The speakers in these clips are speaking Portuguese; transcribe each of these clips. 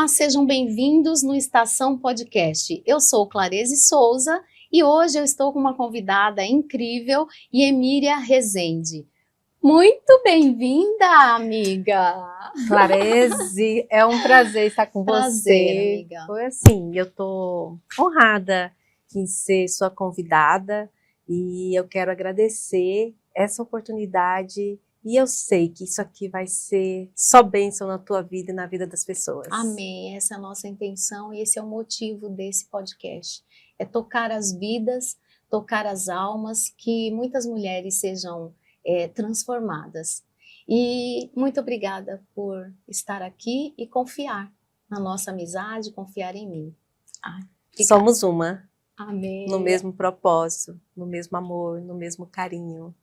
Olá, sejam bem-vindos no Estação Podcast. Eu sou Clarese Souza e hoje eu estou com uma convidada incrível, Emília Rezende. Muito bem-vinda, amiga! Clarese, é um prazer estar com você. Amiga. Foi assim, eu tô honrada em ser sua convidada e eu quero agradecer essa oportunidade. E eu sei que isso aqui vai ser só bênção na tua vida e na vida das pessoas. Amém, essa é a nossa intenção e esse é o motivo desse podcast. É tocar as vidas, tocar as almas, que muitas mulheres sejam transformadas. E muito obrigada por estar aqui e confiar na nossa amizade, confiar em mim. Somos uma. Amém. No mesmo propósito, no mesmo amor, no mesmo carinho.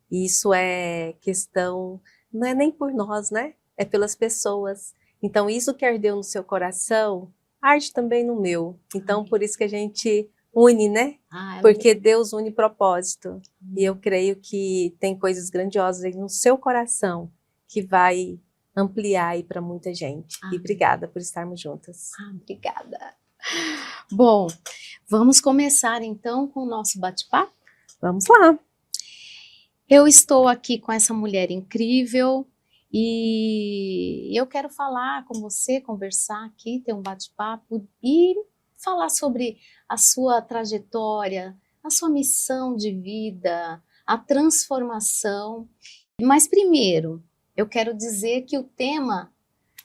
Isso é questão, não é nem por nós, né? É pelas pessoas. Então, isso que ardeu no seu coração, arde também no meu. Então, por isso que a gente une, né? Porque Deus une propósito. E eu creio que tem coisas grandiosas aí no seu coração que vai ampliar aí para muita gente. E obrigada por estarmos juntas. Obrigada. Bom, vamos começar então com o nosso bate-papo? Vamos lá. Eu estou aqui com essa mulher incrível e eu quero falar com você, conversar aqui, ter um bate-papo e falar sobre a sua trajetória, a sua missão de vida, a transformação. Mas primeiro, eu quero dizer que o tema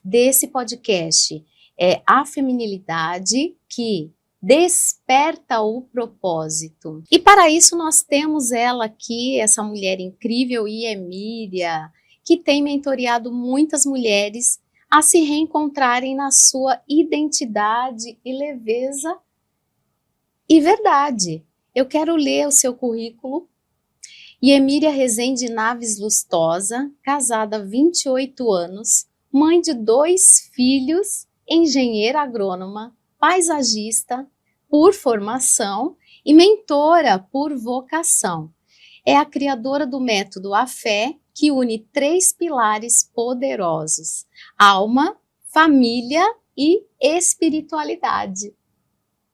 desse podcast é a feminilidade que desperta o propósito. E para isso nós temos ela aqui, essa mulher incrível, Emília, que tem mentoreado muitas mulheres a se reencontrarem na sua identidade e leveza e verdade. Eu quero ler o seu currículo. Emília Rezende Naves Lustosa, casada há 28 anos, mãe de 2 filhos, engenheira agrônoma, paisagista por formação e mentora por vocação. É a criadora do método A Fé, que une 3 pilares poderosos: alma, família e espiritualidade.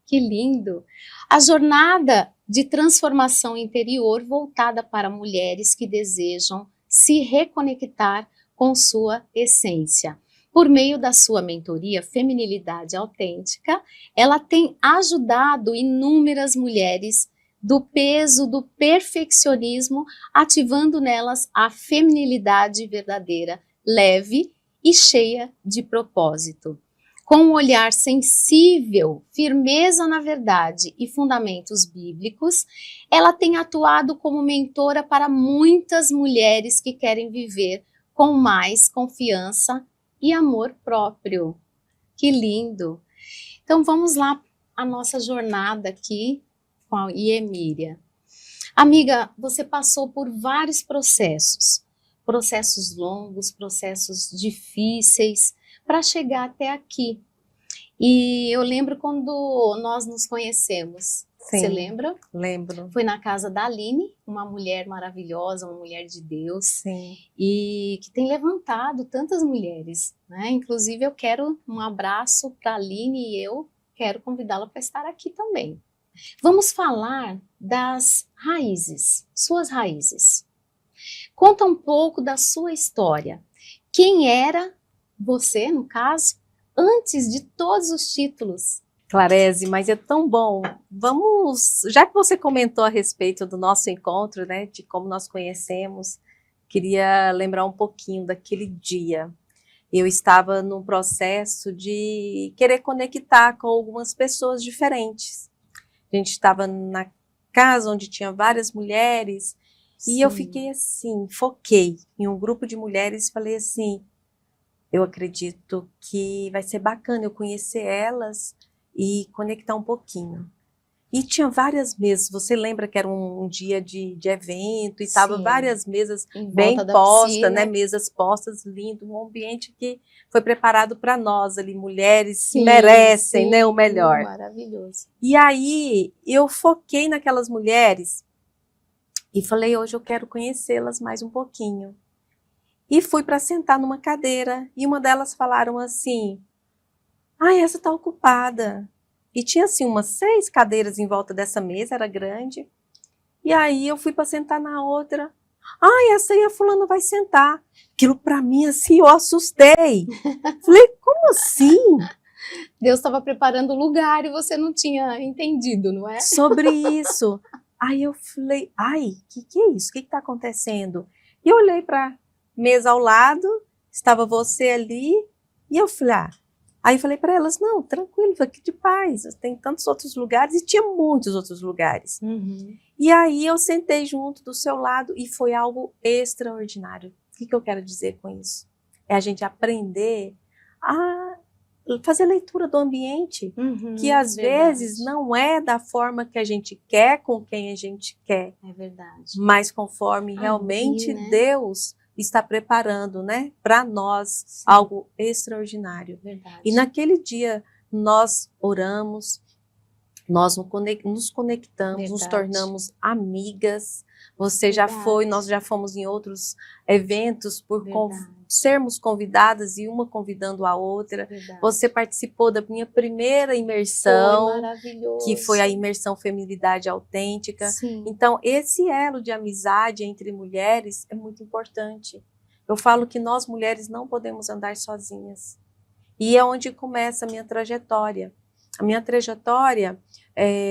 Que lindo! A jornada de transformação interior voltada para mulheres que desejam se reconectar com sua essência. Por meio da sua mentoria Feminilidade Autêntica, ela tem ajudado inúmeras mulheres do peso do perfeccionismo, ativando nelas a feminilidade verdadeira, leve e cheia de propósito. Com um olhar sensível, firmeza na verdade e fundamentos bíblicos, ela tem atuado como mentora para muitas mulheres que querem viver com mais confiança e amor próprio. Que lindo! Então vamos lá, a nossa jornada aqui com a Emília. Amiga, você passou por vários processos longos, processos difíceis, para chegar até aqui. E eu lembro quando nós nos conhecemos. Sim, você lembra? Lembro. Foi na casa da Aline, uma mulher maravilhosa, uma mulher de Deus. Sim. E que tem levantado tantas mulheres, né? Inclusive eu quero um abraço para a Aline e eu quero convidá-la para estar aqui também. Vamos falar das raízes, suas raízes. Conta um pouco da sua história. Quem era você, no caso, antes de todos os títulos? Clarese, mas é tão bom. Vamos, já que você comentou a respeito do nosso encontro, né, de como nós conhecemos, queria lembrar um pouquinho daquele dia. Eu estava num processo de querer conectar com algumas pessoas diferentes. A gente estava na casa onde tinha várias mulheres. Sim. E eu fiquei assim, foquei em um grupo de mulheres e falei assim, eu acredito que vai ser bacana eu conhecer elas e conectar um pouquinho. E tinha várias mesas, você lembra que era um dia de evento e estava várias mesas bem postas, né? Mesas postas, lindo, um ambiente que foi preparado para nós ali, mulheres que merecem, né, o melhor. Maravilhoso. E aí eu foquei naquelas mulheres e falei, hoje eu quero conhecê-las mais um pouquinho. E fui para sentar numa cadeira e uma delas falaram assim, Ah, essa tá ocupada. E tinha assim umas 6 cadeiras em volta dessa mesa, era grande. E aí eu fui para sentar na outra. Ah, essa aí a fulana vai sentar. Aquilo para mim assim, eu assustei. Falei, como assim? Deus estava preparando o lugar e você não tinha entendido, não é? Sobre isso. Aí eu falei, ai, que é isso? O que tá acontecendo? E eu olhei para mesa ao lado, estava você ali, e eu falei, ah. Aí eu falei para elas, não, tranquilo, aqui de paz, tem tantos outros lugares, e tinha muitos outros lugares. E aí eu sentei junto do seu lado, e foi algo extraordinário. O que eu quero dizer com isso? É a gente aprender a fazer leitura do ambiente, que às vezes não é da forma que a gente quer, com quem a gente quer. É verdade. Mas conforme realmente Deus está preparando, né, para nós algo extraordinário. Verdade. E naquele dia nós oramos, nós nos conectamos, nos tornamos amigas. Você já foi, nós já fomos em outros eventos por sermos convidadas e uma convidando a outra. Você participou da minha primeira imersão, foi maravilhoso, que foi a imersão Feminilidade Autêntica. Sim. Então, esse elo de amizade entre mulheres é muito importante. Eu falo que nós mulheres não podemos andar sozinhas. E é onde começa a minha trajetória. A minha trajetória,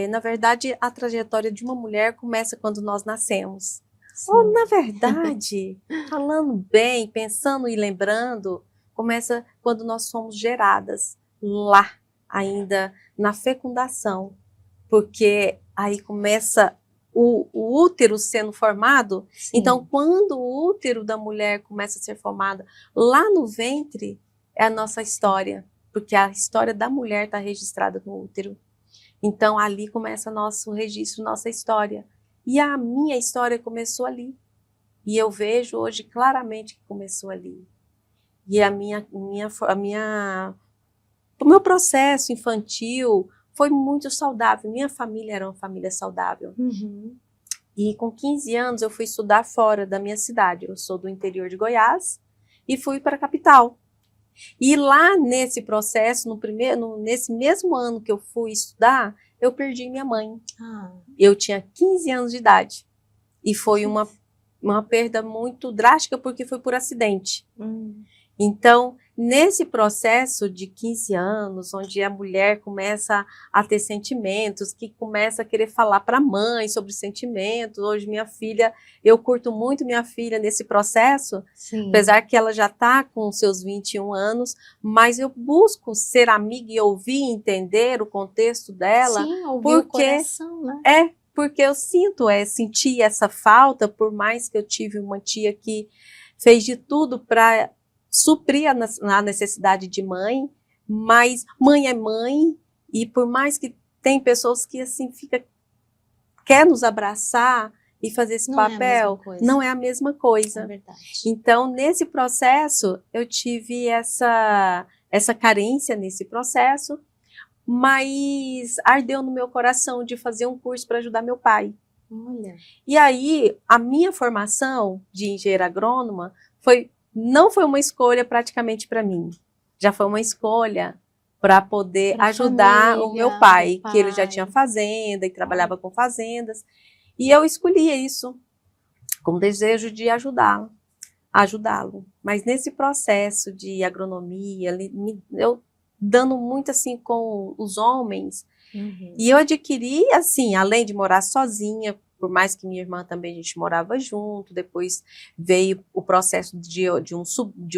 na verdade, a trajetória de uma mulher começa quando nós nascemos. Sim. Ou, na verdade, falando bem, pensando e lembrando, começa quando nós somos geradas lá, ainda na fecundação. Porque aí começa o útero sendo formado. Sim. Então, quando o útero da mulher começa a ser formado lá no ventre, é a nossa história. Porque a história da mulher está registrada no útero. Então, ali começa nosso registro, nossa história. E a minha história começou ali. E eu vejo hoje claramente que começou ali. E o meu processo infantil foi muito saudável. Minha família era uma família saudável. E com 15 anos eu fui estudar fora da minha cidade. Eu sou do interior de Goiás e fui para a capital. E lá nesse processo, nesse mesmo ano que eu fui estudar, eu perdi minha mãe. Eu tinha 15 anos de idade. E foi uma perda muito drástica, porque foi por acidente. Então, nesse processo de 15 anos, onde a mulher começa a ter sentimentos, que começa a querer falar para a mãe sobre sentimentos. Hoje minha filha, eu curto muito minha filha nesse processo, Sim. apesar que ela já está com seus 21 anos, mas eu busco ser amiga e ouvir e entender o contexto dela. Sim, ouvir o coração, né? Porque eu senti essa falta, por mais que eu tive uma tia que fez de tudo para suprir a necessidade de mãe, mas mãe é mãe, e por mais que tem pessoas que assim quer nos abraçar e fazer esse papel, não é a mesma coisa. É verdade. Então, nesse processo, eu tive essa carência nesse processo, mas ardeu no meu coração de fazer um curso para ajudar meu pai. Olha. E aí, a minha formação de engenheira agrônoma não foi uma escolha praticamente para mim. Já foi uma escolha para poder ajudar o meu pai, que ele já tinha fazenda e trabalhava com fazendas. E eu escolhi isso com desejo de ajudá-lo. Mas nesse processo de agronomia, eu dando muito assim com os homens, e eu adquiri, assim, além de morar sozinha, por mais que minha irmã também, a gente morava junto, depois veio o processo de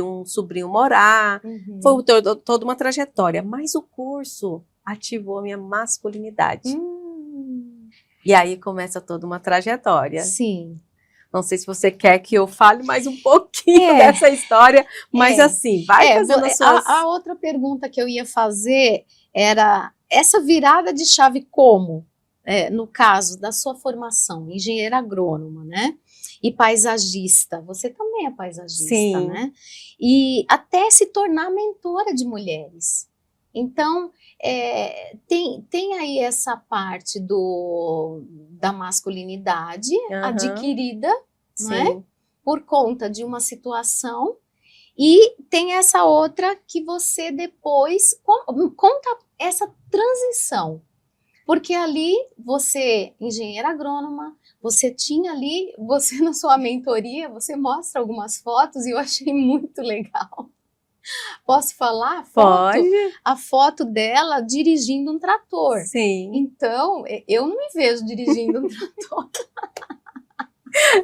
um sobrinho morar, foi toda uma trajetória, mas o curso ativou a minha masculinidade. E aí começa toda uma trajetória. Sim. Não sei se você quer que eu fale mais um pouquinho dessa história, mas assim, vai fazendo as suas... A outra pergunta que eu ia fazer era, essa virada de chave como? No caso da sua formação, engenheira agrônoma, né? E paisagista, você também é paisagista, Sim. né? E até se tornar mentora de mulheres. Então, tem aí essa parte da masculinidade adquirida, não é? Por conta de uma situação, E tem essa outra que você depois conta essa transição. Porque ali você, engenheira agrônoma, você tinha ali, você na sua mentoria, você mostra algumas fotos e eu achei muito legal. Posso falar? Pode. A foto dela dirigindo um trator. Sim. Então, eu não me vejo dirigindo um trator.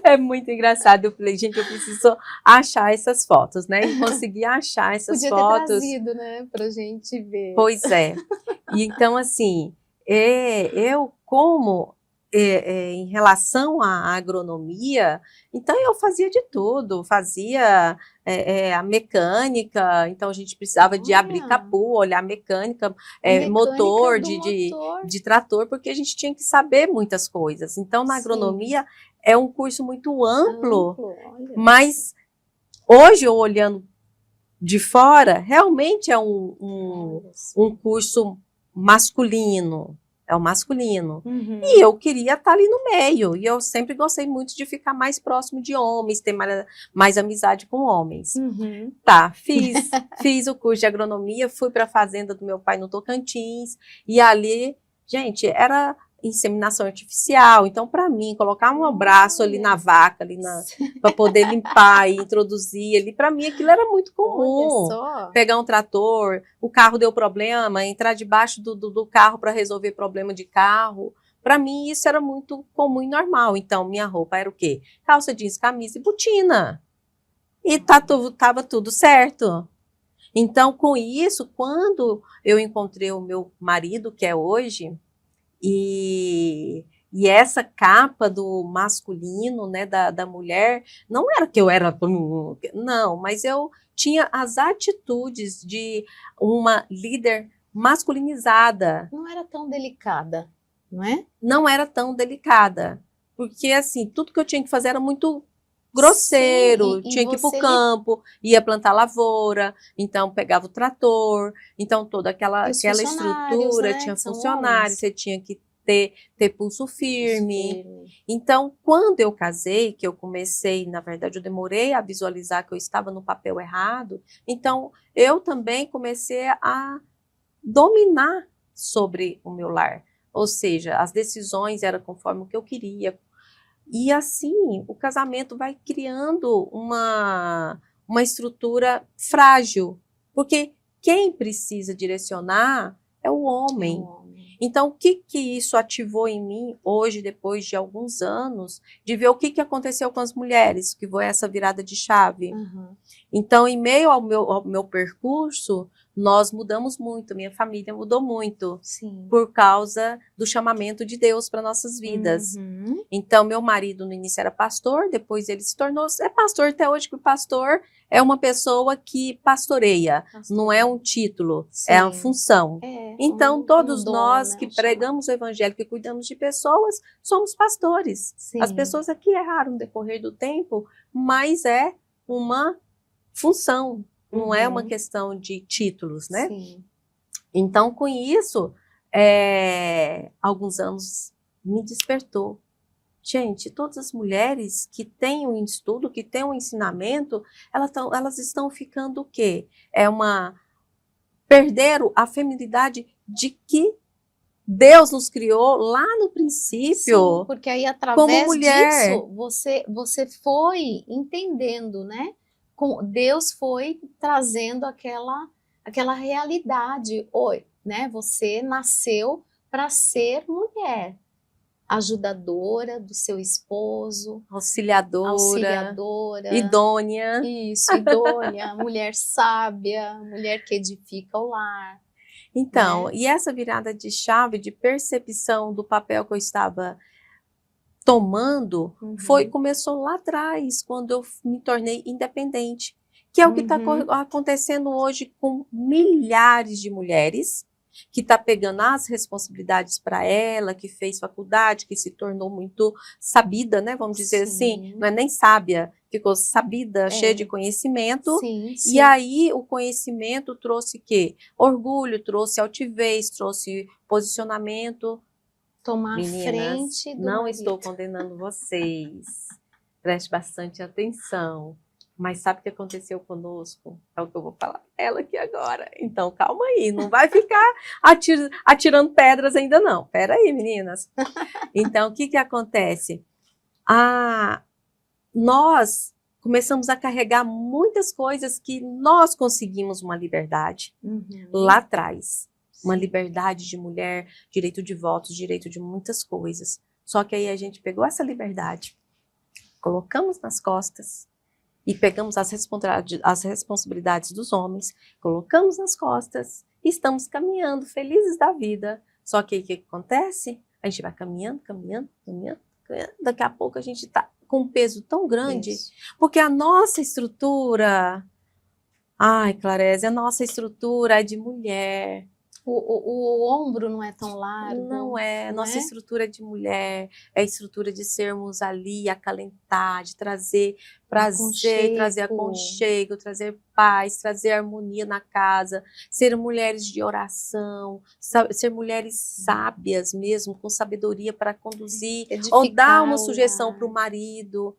É muito engraçado. Eu falei, gente, eu preciso achar essas fotos, né? E conseguir achar essas Podia fotos. ter trazido, né, pra gente ver. Pois é. E então, assim, eu como em relação à agronomia, então eu fazia de tudo, fazia a mecânica, então a gente precisava de abrir capu, olhar mecânica, motor de trator, porque a gente tinha que saber muitas coisas. Então, na agronomia é um curso muito amplo, mas hoje, eu olhando de fora, realmente é um curso masculino, é o masculino. Uhum. E eu queria estar ali no meio, e eu sempre gostei muito de ficar mais próximo de homens, ter mais amizade com homens. Uhum. Tá, fiz o curso de agronomia, fui para a fazenda do meu pai no Tocantins, e ali, gente, era inseminação artificial, então para mim, colocar um abraço ali na vaca, ali para poder limpar e introduzir ali, para mim aquilo era muito comum. Pegar um trator, o carro deu problema, entrar debaixo do carro para resolver problema de carro. Para mim isso era muito comum e normal. Então minha roupa era o quê? Calça jeans, camisa e botina. E tava tudo certo. Então, com isso, quando eu encontrei o meu marido, que é hoje, e essa capa do masculino, né, da mulher, não era que eu era, não, mas eu tinha as atitudes de uma líder masculinizada. Não era tão delicada, não é? Não era tão delicada, porque assim, tudo que eu tinha que fazer era muito grosseiro, tinha que ir para o campo, ia plantar lavoura, então pegava o trator, então toda aquela estrutura, né? Tinha funcionários, você tinha que ter pulso firme. Então, quando eu casei, que eu comecei, na verdade, eu demorei a visualizar que eu estava no papel errado, então eu também comecei a dominar sobre o meu lar. Ou seja, as decisões eram conforme o que eu queria. E assim, o casamento vai criando uma estrutura frágil, porque quem precisa direcionar é o homem. Então, o que isso ativou em mim hoje, depois de alguns anos, de ver o que aconteceu com as mulheres, que foi essa virada de chave. Uhum. Então, em meio ao meu percurso, nós mudamos muito, minha família mudou muito. Sim. Por causa do chamamento de Deus para nossas vidas. Uhum. Então, meu marido no início era pastor, depois ele se tornou, é pastor até hoje, que o pastor é uma pessoa que pastoreia, não é um título, é uma função. Então, todos nós, né, que pregamos o evangelho, que cuidamos de pessoas, somos pastores. Sim. As pessoas aqui erraram no decorrer do tempo, mas é uma função, não é uma questão de títulos, né? Sim. Então, com isso, alguns anos me despertou. Gente, todas as mulheres que têm um estudo, que têm um ensinamento, elas estão ficando o quê? Perderam a feminilidade de que Deus nos criou lá no princípio. Sim, porque aí através disso você foi entendendo, né? Deus foi trazendo aquela realidade. Né? Você nasceu para ser mulher, ajudadora do seu esposo, auxiliadora, idônea. Isso, idônea, mulher sábia, mulher que edifica o lar. Então, e essa virada de chave, de percepção do papel que eu estava tomando, começou lá atrás, quando eu me tornei independente, que é o que está acontecendo hoje com milhares de mulheres, que está pegando as responsabilidades para ela, que fez faculdade, que se tornou muito sabida, né? Vamos dizer assim, não é nem sábia, ficou sabida, cheia de conhecimento. Sim. E aí o conhecimento trouxe quê? Orgulho, trouxe altivez, trouxe posicionamento. Tomar Meninas, frente do não marido. estou condenando vocês. Preste bastante atenção. Mas sabe o que aconteceu conosco? É o que eu vou falar pra ela aqui agora. Então, calma aí, não vai ficar atirando pedras ainda não. Pera aí, meninas. Então, o que que acontece? Nós começamos a carregar muitas coisas que nós conseguimos uma liberdade lá atrás. Uma liberdade de mulher, direito de votos, direito de muitas coisas. Só que aí a gente pegou essa liberdade, colocamos nas costas e pegamos as responsabilidades dos homens, colocamos nas costas e estamos caminhando felizes da vida. Só que aí o que acontece? A gente vai caminhando, caminhando, caminhando, caminhando. Daqui a pouco a gente está com um peso tão grande, porque a nossa estrutura, ai, Clarésia, a nossa estrutura é de mulher. O ombro não é tão largo. Não é. Nossa estrutura é de mulher, é a estrutura de sermos ali, acalentar, de trazer prazer, trazer aconchego, trazer paz, trazer harmonia na casa, ser mulheres de oração, ser mulheres sábias mesmo, com sabedoria para conduzir, ou dar uma sugestão para o marido.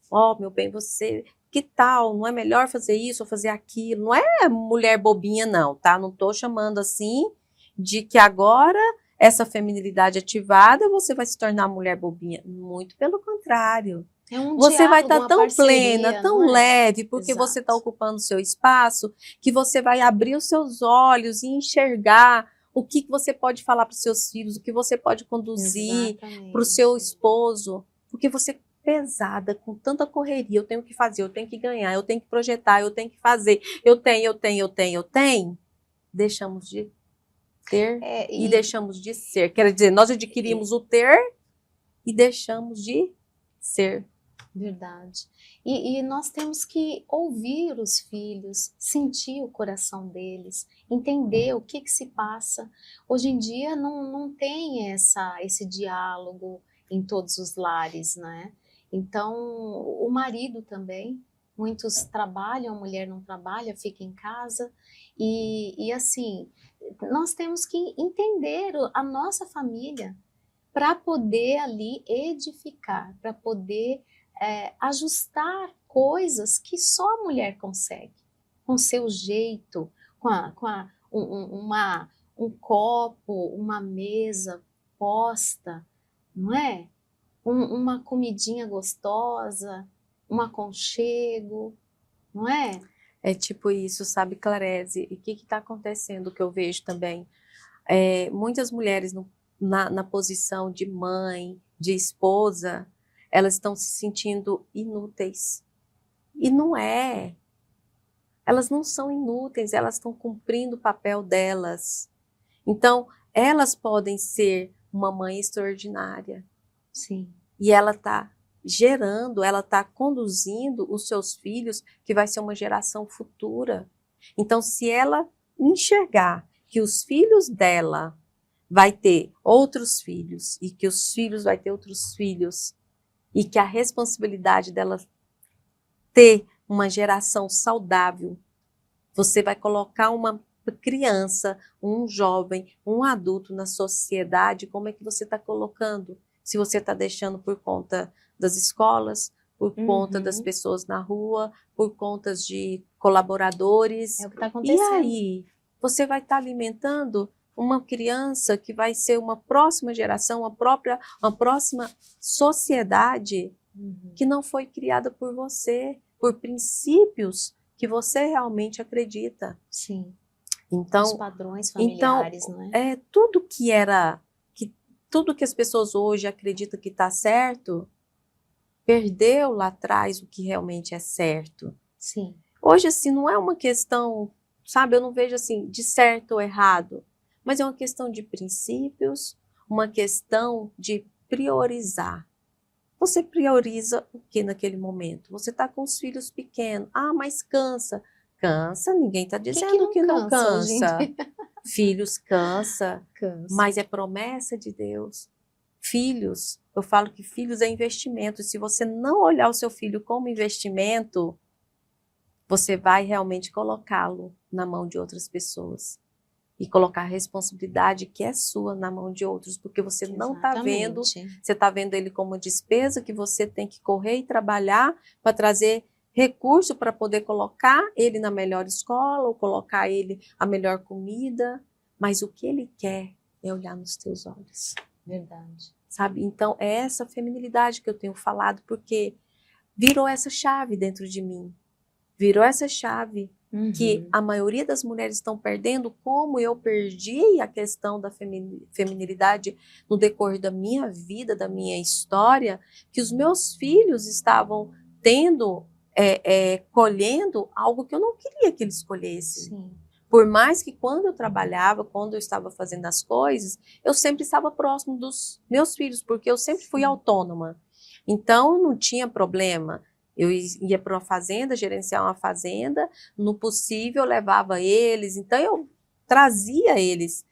Ó, meu bem, você... Que tal? Não é melhor fazer isso ou fazer aquilo? Não é mulher bobinha, não, tá? Não tô chamando assim de que agora essa feminilidade ativada você vai se tornar mulher bobinha. Muito pelo contrário. Você vai estar tão plena, tão leve, porque você está ocupando o seu espaço, que você vai abrir os seus olhos e enxergar o que você pode falar para os seus filhos, o que você pode conduzir para o seu esposo, porque você pesada, com tanta correria, eu tenho que fazer, eu tenho que ganhar, eu tenho que projetar, eu tenho que fazer, eu tenho, deixamos de ter e deixamos de ser. Quer dizer, nós adquirimos o ter e deixamos de ser. Verdade. E nós temos que ouvir os filhos, sentir o coração deles, entender o que se passa. Hoje em dia não tem esse diálogo em todos os lares, né? Então, o marido também, muitos trabalham, a mulher não trabalha, fica em casa, e assim, nós temos que entender a nossa família para poder ali edificar, para poder ajustar coisas que só a mulher consegue, com seu jeito, um copo, uma mesa posta, não é? Uma comidinha gostosa, um aconchego, não é? É tipo isso, sabe, Clarese? E o que está acontecendo que eu vejo também? Muitas mulheres na posição de mãe, de esposa, elas estão se sentindo inúteis. E não é. Elas não são inúteis, elas estão cumprindo o papel delas. Então, elas podem ser uma mãe extraordinária. Sim. E ela está gerando, ela está conduzindo os seus filhos, que vai ser uma geração futura. Então, se ela enxergar que os filhos dela vai ter outros filhos, e que os filhos vai ter outros filhos, e que a responsabilidade dela ter uma geração saudável, você vai colocar uma criança, um jovem, um adulto na sociedade, como é que você está colocando? Se você está deixando por conta das escolas, por conta das pessoas na rua, por conta de colaboradores. É o que está acontecendo. E aí, você vai estar alimentando uma criança que vai ser uma próxima geração, uma próxima sociedade que não foi criada por você, por princípios que você realmente acredita. Sim. Então, os padrões familiares, não é? Tudo que as pessoas hoje acreditam que está certo, perdeu lá atrás o que realmente é certo. Sim. Hoje, assim, não é uma questão, sabe, eu não vejo assim, de certo ou errado, mas é uma questão de princípios, uma questão de priorizar. Você prioriza o que naquele momento? Você está com os filhos pequenos. Ah, mas cansa. Cansa, ninguém está dizendo que não cansa. Filhos cansa, mas é promessa de Deus. Filhos, eu falo que filhos é investimento. Se você não olhar o seu filho como investimento, você vai realmente colocá-lo na mão de outras pessoas. E colocar a responsabilidade que é sua na mão de outros, porque você não está vendo, você está vendo ele como despesa que você tem que correr e trabalhar para trazer recurso para poder colocar ele na melhor escola, ou colocar ele a melhor comida, mas o que ele quer é olhar nos teus olhos. Verdade. Sabe? Então, é essa feminilidade que eu tenho falado, porque virou essa chave dentro de mim. Virou essa chave que a maioria das mulheres estão perdendo, como eu perdi a questão da feminilidade no decorrer da minha vida, da minha história, que os meus filhos estavam tendo, colhendo algo que eu não queria que eles escolhessem. Sim. Por mais que quando eu trabalhava, quando eu estava fazendo as coisas, eu sempre estava próximo dos meus filhos, porque eu sempre fui autônoma. Então, não tinha problema. Eu ia para uma fazenda, gerenciar uma fazenda, no possível eu levava eles, então eu trazia eles.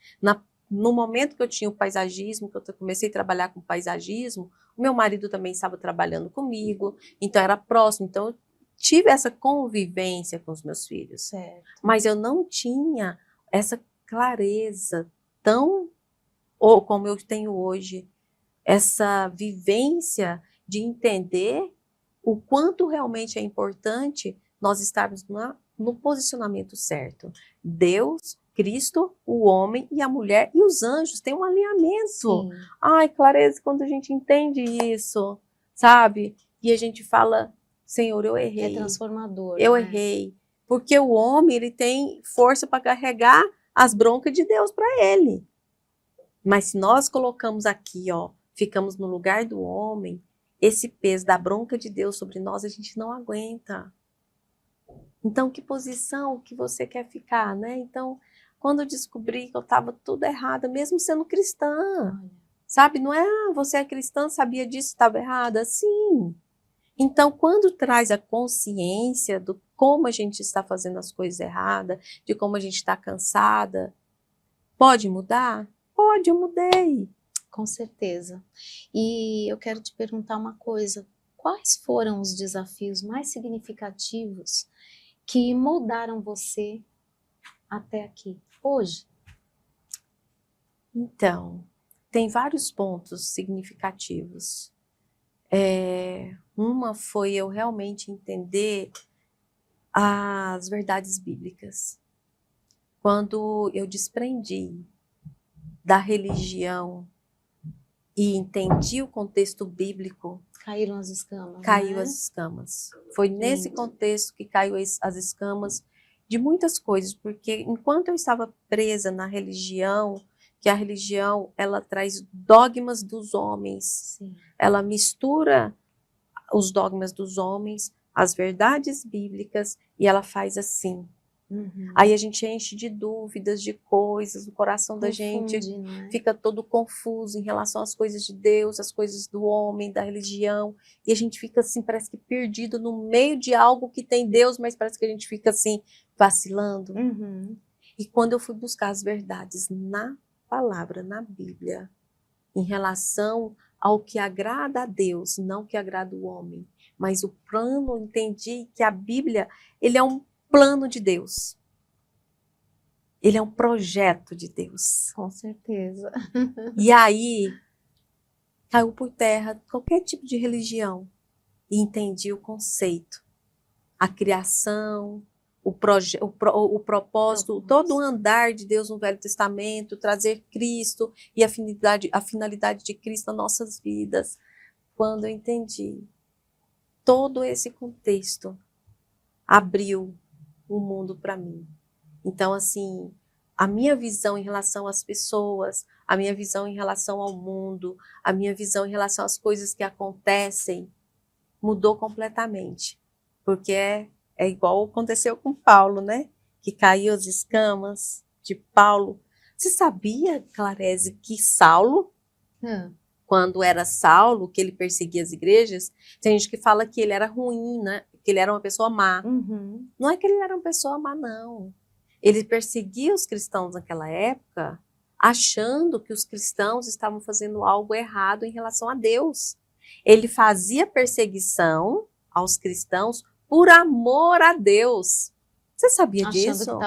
No momento que eu tinha o paisagismo, que eu comecei a trabalhar com paisagismo, o meu marido também estava trabalhando comigo, então era próximo, então eu tive essa convivência com os meus filhos. Certo. Mas eu não tinha essa clareza tão, ou como eu tenho hoje, essa vivência de entender o quanto realmente é importante nós estarmos no posicionamento certo. Deus, Cristo, o homem e a mulher e os anjos têm um alinhamento. Sim. Ai, clareza, quando a gente entende isso, sabe? E a gente fala, Senhor, eu errei. É transformador. Eu né? errei. Porque o homem, ele tem força para carregar as broncas de Deus para ele. Mas se nós colocamos aqui, ó, ficamos no lugar do homem, esse peso da bronca de Deus sobre nós, a gente não aguenta. Então, que posição que você quer ficar, né? Então, quando eu descobri que eu estava tudo errada, mesmo sendo cristã, sabe? Não é, você é cristã, sabia disso, estava errada? Sim. Então, quando traz a consciência do como a gente está fazendo as coisas erradas, de como a gente está cansada, pode mudar? Pode, eu mudei. Com certeza. E eu quero te perguntar uma coisa. Quais foram os desafios mais significativos que moldaram você até aqui, hoje? Então, tem vários pontos significativos. Uma foi eu realmente entender as verdades bíblicas. Quando eu desprendi da religião e entendi o contexto bíblico, Caíram as escamas. caiu né? as escamas. Foi nesse contexto que caiu as escamas de muitas coisas, porque enquanto eu estava presa na religião, que a religião ela traz dogmas dos homens, Sim. ela mistura os dogmas dos homens, as verdades bíblicas, e ela faz assim. Aí a gente enche de dúvidas, de coisas, o coração da gente né? fica todo confuso em relação às coisas de Deus, às coisas do homem, da religião, e a gente fica assim, parece que perdido no meio de algo que tem Deus, mas parece que a gente fica assim, vacilando. E quando eu fui buscar as verdades na palavra, na Bíblia, em relação ao que agrada a Deus, não o que agrada o homem, mas o plano, eu entendi que a Bíblia, ele é um plano de Deus. Ele é um projeto de Deus. Com certeza. E aí, caiu por terra qualquer tipo de religião. E entendi o conceito. A criação, o propósito, todo o andar de Deus no Velho Testamento, trazer Cristo e a finalidade de Cristo nas nossas vidas. Quando eu entendi todo esse contexto, abriu o mundo para mim. Então, assim, a minha visão em relação às pessoas, a minha visão em relação ao mundo, a minha visão em relação às coisas que acontecem, mudou completamente. Porque é igual aconteceu com Paulo, né? Que caiu as escamas de Paulo. Você sabia, Clarese, que Saulo, quando era Saulo, que ele perseguia as igrejas, tem gente que fala que ele era ruim, né? Que ele era uma pessoa má. Não é que ele era uma pessoa má, não. Ele perseguia os cristãos naquela época, achando que os cristãos estavam fazendo algo errado em relação a Deus. Ele fazia perseguição aos cristãos por amor a Deus. Você sabia disso?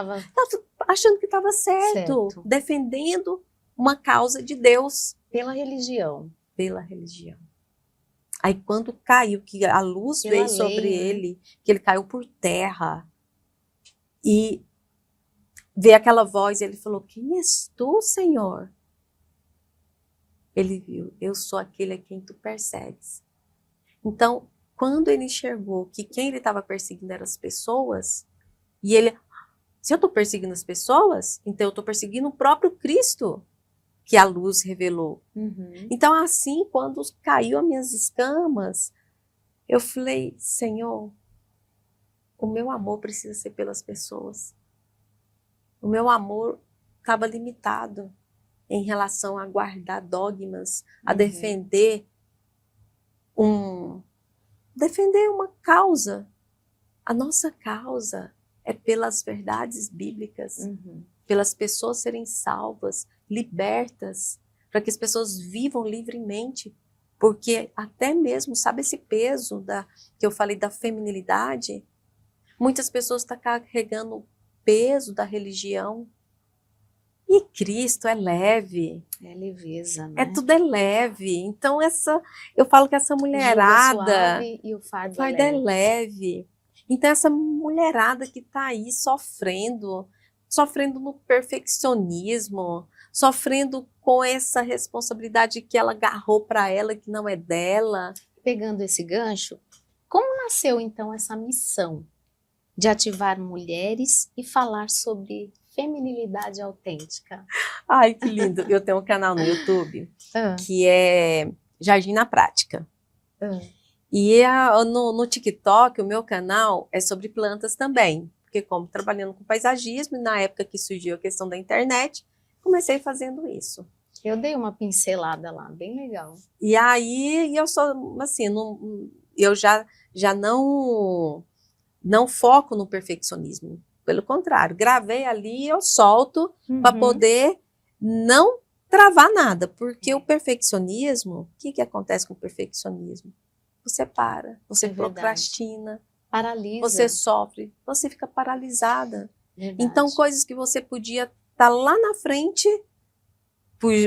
Achando que estava certo, defendendo uma causa de Deus. Pela religião. Pela religião. Aí quando caiu, que a luz Pela veio sobre lei, né? ele, que ele caiu por terra, e veio aquela voz, ele falou, quem és tu, Senhor? Ele viu, eu sou aquele a quem tu persegues. Então, quando ele enxergou que quem ele estava perseguindo eram as pessoas, e ele, se eu estou perseguindo as pessoas, então eu estou perseguindo o próprio Cristo, que a luz revelou. Uhum. Então, assim, quando caiu as minhas escamas, eu falei, Senhor, o meu amor precisa ser pelas pessoas. O meu amor estava limitado em relação a guardar dogmas, a defender uma causa. A nossa causa é pelas verdades bíblicas, pelas pessoas serem salvas, libertas, para que as pessoas vivam livremente. Porque até mesmo, sabe esse peso que eu falei da feminilidade? Muitas pessoas estão carregando o peso da religião. E Cristo é leve. É leveza, né? Tudo é leve. Então, eu falo que essa mulherada... O jugo é suave e o fardo é leve. Então, essa mulherada que está aí sofrendo no perfeccionismo, sofrendo com essa responsabilidade que ela agarrou para ela, que não é dela. Pegando esse gancho, como nasceu então essa missão de ativar mulheres e falar sobre feminilidade autêntica? Ai, que lindo! Eu tenho um canal no YouTube que é Jardim na Prática. E no TikTok, o meu canal é sobre plantas também. Porque como trabalhando com paisagismo, e na época que surgiu a questão da internet, comecei fazendo isso. Eu dei uma pincelada lá, bem legal. E aí, eu sou, assim, eu já não foco no perfeccionismo. Pelo contrário, gravei ali, eu solto para poder não travar nada. Porque o perfeccionismo, o que acontece com o perfeccionismo? Você para, você procrastina, paralisa, você sofre, você fica paralisada. Verdade. Então, coisas que você podia estar lá na frente,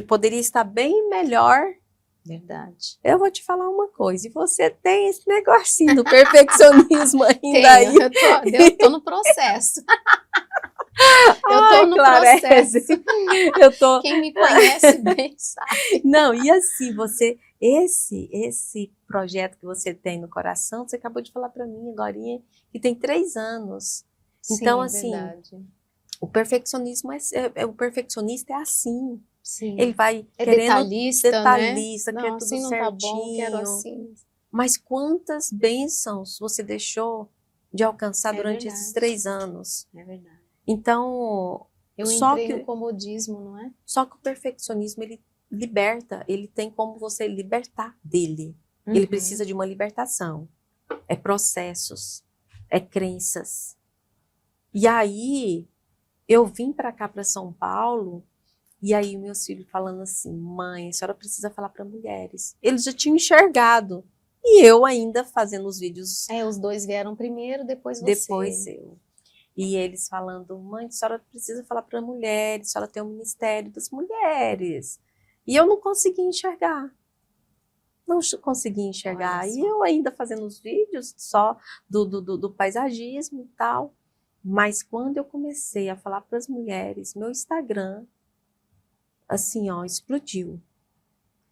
poderia estar bem melhor. Verdade. Eu vou te falar uma coisa, e você tem esse negocinho do perfeccionismo ainda aí? Eu tô no processo. Eu tô no processo. Quem me conhece bem sabe. Não, e assim, esse projeto que você tem no coração, você acabou de falar para mim agorinha, que tem 3 anos. Então, assim, verdade. o perfeccionismo o perfeccionista é assim. Sim. Ele vai querendo detalhista, né? quer Não, tudo assim não certinho. tá bom, quero assim. Mas quantas bênçãos você deixou de alcançar durante esses 3 anos? É verdade. Então, eu entrei no comodismo, não é? Só que o perfeccionismo, ele liberta, ele tem como você libertar dele. Ele precisa de uma libertação. É processos, é crenças. E aí, eu vim para cá, para São Paulo, e aí meus filhos falando assim, mãe, a senhora precisa falar para mulheres. Eles já tinham enxergado. E eu ainda fazendo os vídeos. Os dois vieram primeiro, depois você. Depois eu. E eles falando, mãe, a senhora precisa falar para mulheres, a senhora tem o Ministério das Mulheres. E eu não consegui enxergar. Não consegui enxergar. E eu ainda fazendo os vídeos só do paisagismo e tal. Mas quando eu comecei a falar para as mulheres, meu Instagram, assim, ó, explodiu.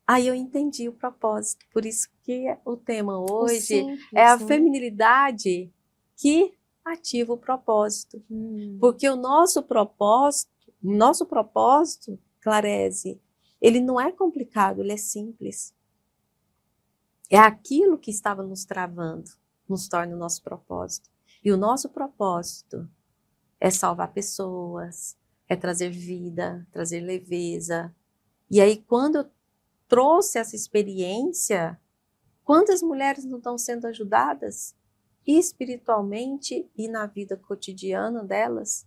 Aí eu entendi o propósito. Por isso que o tema hoje é a feminilidade que ativa o propósito. Porque o nosso propósito, Clarese, ele não é complicado, ele é simples. É aquilo que estava nos travando, nos torna o nosso propósito. E o nosso propósito é salvar pessoas, é trazer vida, trazer leveza. E aí, quando eu trouxe essa experiência, quantas mulheres não estão sendo ajudadas espiritualmente e na vida cotidiana delas?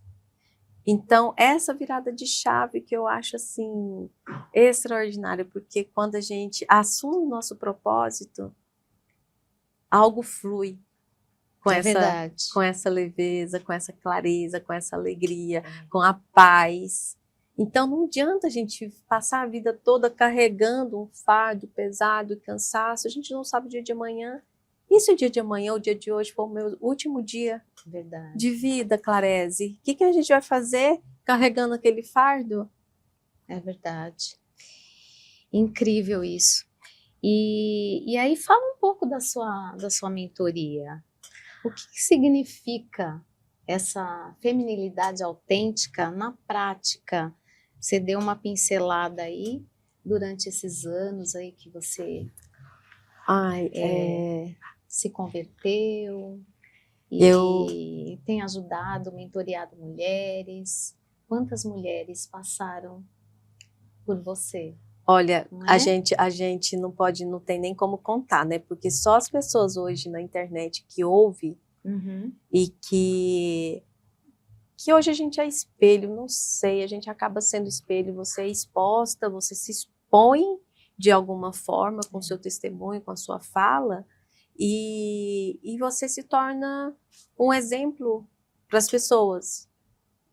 Então, essa virada de chave que eu acho assim extraordinária, porque quando a gente assume o nosso propósito, algo flui com essa leveza, com essa clareza, com essa alegria, com a paz. Então não adianta a gente passar a vida toda carregando um fardo pesado e cansaço, a gente não sabe o dia de amanhã. E se o dia de amanhã, o dia de hoje, for o meu último dia de vida, Clarese? O que a gente vai fazer carregando aquele fardo? É verdade. Incrível isso. E aí fala um pouco da sua mentoria. O que significa essa feminilidade autêntica na prática? Você deu uma pincelada aí durante esses anos aí que você se converteu e tem ajudado, mentoreado mulheres. Quantas mulheres passaram por você? Olha, a gente não pode, não tem nem como contar, né? Porque só as pessoas hoje na internet que ouvem e que hoje a gente é espelho, não sei, a gente acaba sendo espelho, você é exposta, você se expõe de alguma forma com o seu testemunho, com a sua fala, e você se torna um exemplo para as pessoas.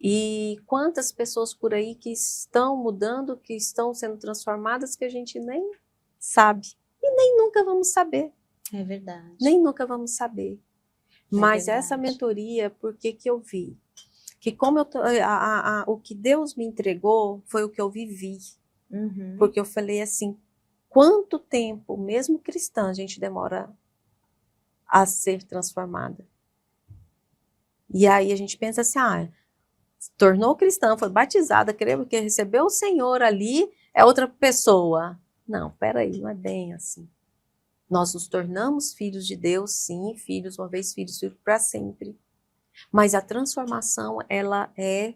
E quantas pessoas por aí que estão mudando, que estão sendo transformadas, que a gente nem sabe. E nem nunca vamos saber. É verdade. Nem nunca vamos saber. Mas essa mentoria, por que eu vi? Que como o que Deus me entregou foi o que eu vivi. Porque eu falei assim, quanto tempo, mesmo cristã, a gente demora a ser transformada? E aí a gente pensa assim, se tornou cristã, foi batizada, creio que recebeu o Senhor ali, é outra pessoa. Não, peraí, não é bem assim. Nós nos tornamos filhos de Deus, sim, filhos, uma vez filhos para sempre. Mas a transformação, ela é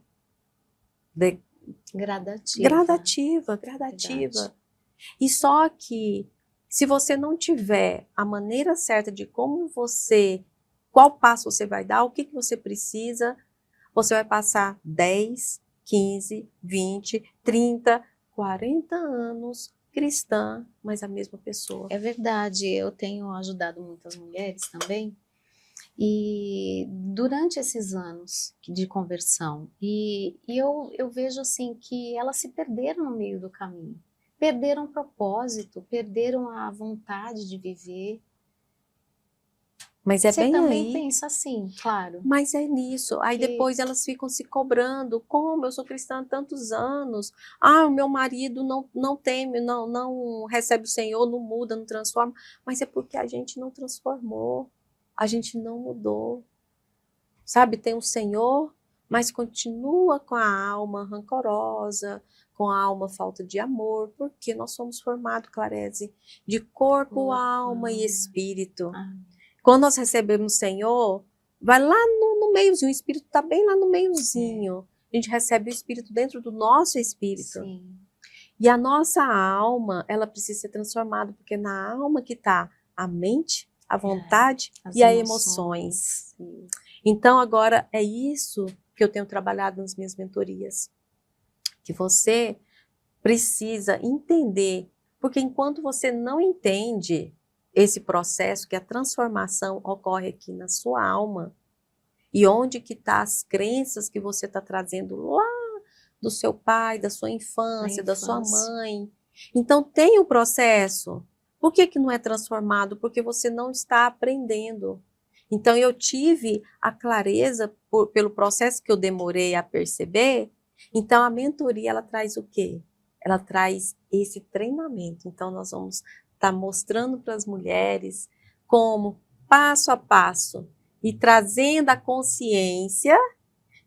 gradativa. Verdade. E só que, se você não tiver a maneira certa de como qual passo você vai dar, o que você precisa, você vai passar 10, 15, 20, 30, 40 anos cristã, mas a mesma pessoa. É verdade, eu tenho ajudado muitas mulheres também, e durante esses anos de conversão, e eu vejo assim que elas se perderam no meio do caminho, perderam o propósito, perderam a vontade de viver. Mas é você bem também aí. pensa assim, claro. Mas é nisso. Aí depois elas ficam se cobrando. Como eu sou cristã há tantos anos? O meu marido não teme, não recebe o Senhor, não muda, não transforma. Mas é porque a gente não transformou. A gente não mudou. Sabe, tem o Senhor, mas continua com a alma rancorosa, com a alma falta de amor, porque nós somos formados, Clarese, de corpo, alma e espírito. Quando nós recebemos o Senhor, vai lá no meiozinho, o Espírito está bem lá no meiozinho. A gente recebe o Espírito dentro do nosso Espírito. Sim. E a nossa alma, ela precisa ser transformada, porque na alma que está a mente, a vontade e as emoções. Então, agora, é isso que eu tenho trabalhado nas minhas mentorias. Que você precisa entender, porque enquanto você não entende esse processo, que a transformação ocorre aqui na sua alma, e onde que tá as crenças que você está trazendo lá do seu pai, da sua infância, da sua mãe. Então tem um processo. Por que não é transformado? Porque você não está aprendendo. Então eu tive a clareza pelo processo que eu demorei a perceber. Então a mentoria, ela traz o quê? Ela traz esse treinamento. Então nós vamos está mostrando para as mulheres como, passo a passo, e trazendo a consciência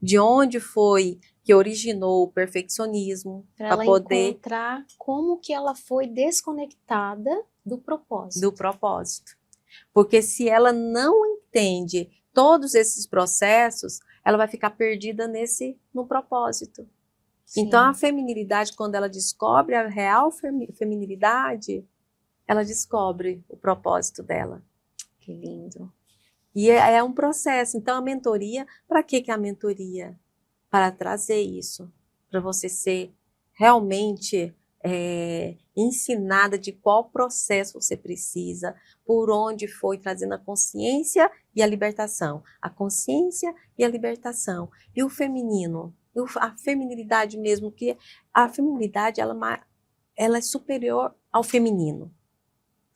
de onde foi que originou o perfeccionismo, para poder encontrar como que ela foi desconectada do propósito. Do propósito. Porque se ela não entende todos esses processos, ela vai ficar perdida no propósito. Sim. Então a feminilidade, quando ela descobre a real feminilidade, ela descobre o propósito dela. Que lindo. E é um processo. Então, a mentoria, para que a mentoria? Para trazer isso, para você ser realmente ensinada de qual processo você precisa, por onde foi, trazendo a consciência e a libertação. A consciência e a libertação. E o feminino? A feminilidade mesmo, que a feminilidade ela é superior ao feminino.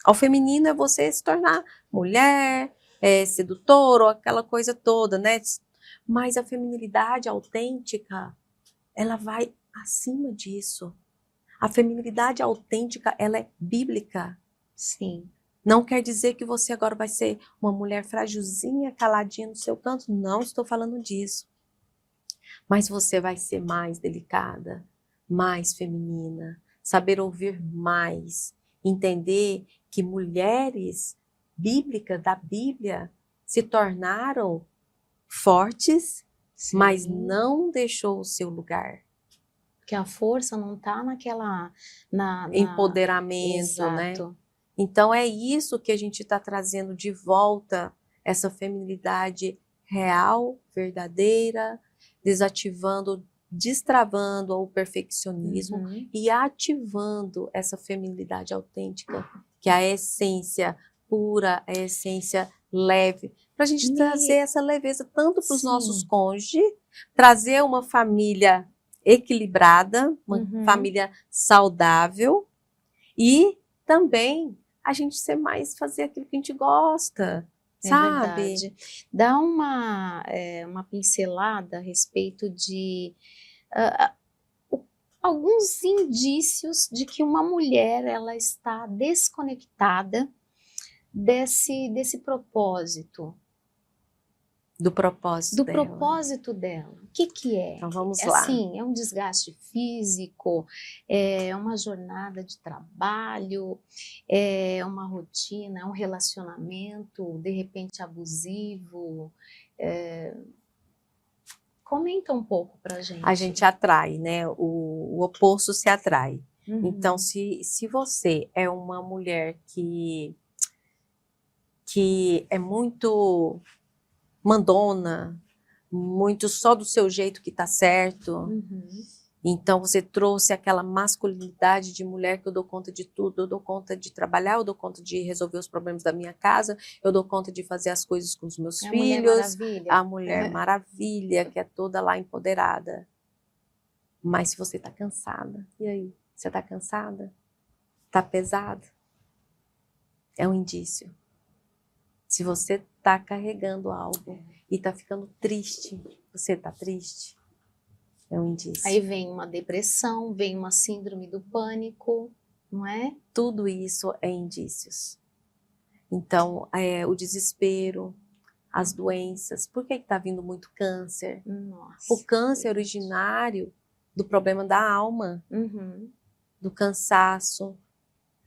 Ao feminino é você se tornar mulher, sedutor, ou aquela coisa toda, né? Mas a feminilidade autêntica, ela vai acima disso. A feminilidade autêntica, ela é bíblica. Sim. Não quer dizer que você agora vai ser uma mulher frágilzinha, caladinha no seu canto. Não estou falando disso. Mas você vai ser mais delicada, mais feminina, saber ouvir mais, entender que mulheres bíblicas da Bíblia se tornaram fortes, Sim. mas não deixou o seu lugar. Porque a força não está naquela... Empoderamento, né? Exato. Então é isso que a gente está trazendo de volta, essa feminilidade real, verdadeira, desativando, destravando o perfeccionismo e ativando essa feminilidade autêntica, que é a essência pura, a essência leve, para a gente trazer essa leveza tanto para os nossos cônjuges, trazer uma família equilibrada, uma família saudável e também a gente ser mais, fazer aquilo que a gente gosta, sabe? Verdade. Dá uma pincelada a respeito de alguns indícios de que uma mulher ela está desconectada desse propósito. Do propósito dela. Do propósito dela. O que é? Então vamos lá. Assim, é um desgaste físico, é uma jornada de trabalho, é uma rotina, é um relacionamento, de repente, abusivo. Comenta um pouco pra gente. A gente atrai, né? O oposto se atrai. Então, se você é uma mulher que é muito mandona, muito só do seu jeito que tá certo. Então você trouxe aquela masculinidade de mulher que eu dou conta de tudo, eu dou conta de trabalhar, eu dou conta de resolver os problemas da minha casa, eu dou conta de fazer as coisas com os meus filhos. A Mulher Maravilha, que é toda lá empoderada. Mas se você tá cansada, e aí? Você tá cansada? Tá pesada? É um indício. Se você tá carregando algo e tá ficando triste, você tá triste, é um indício. Aí vem uma depressão, vem uma síndrome do pânico, não é? Tudo isso é indícios. Então, o desespero, as doenças. Por que tá vindo muito câncer? Nossa, o câncer é originário do problema da alma, do cansaço,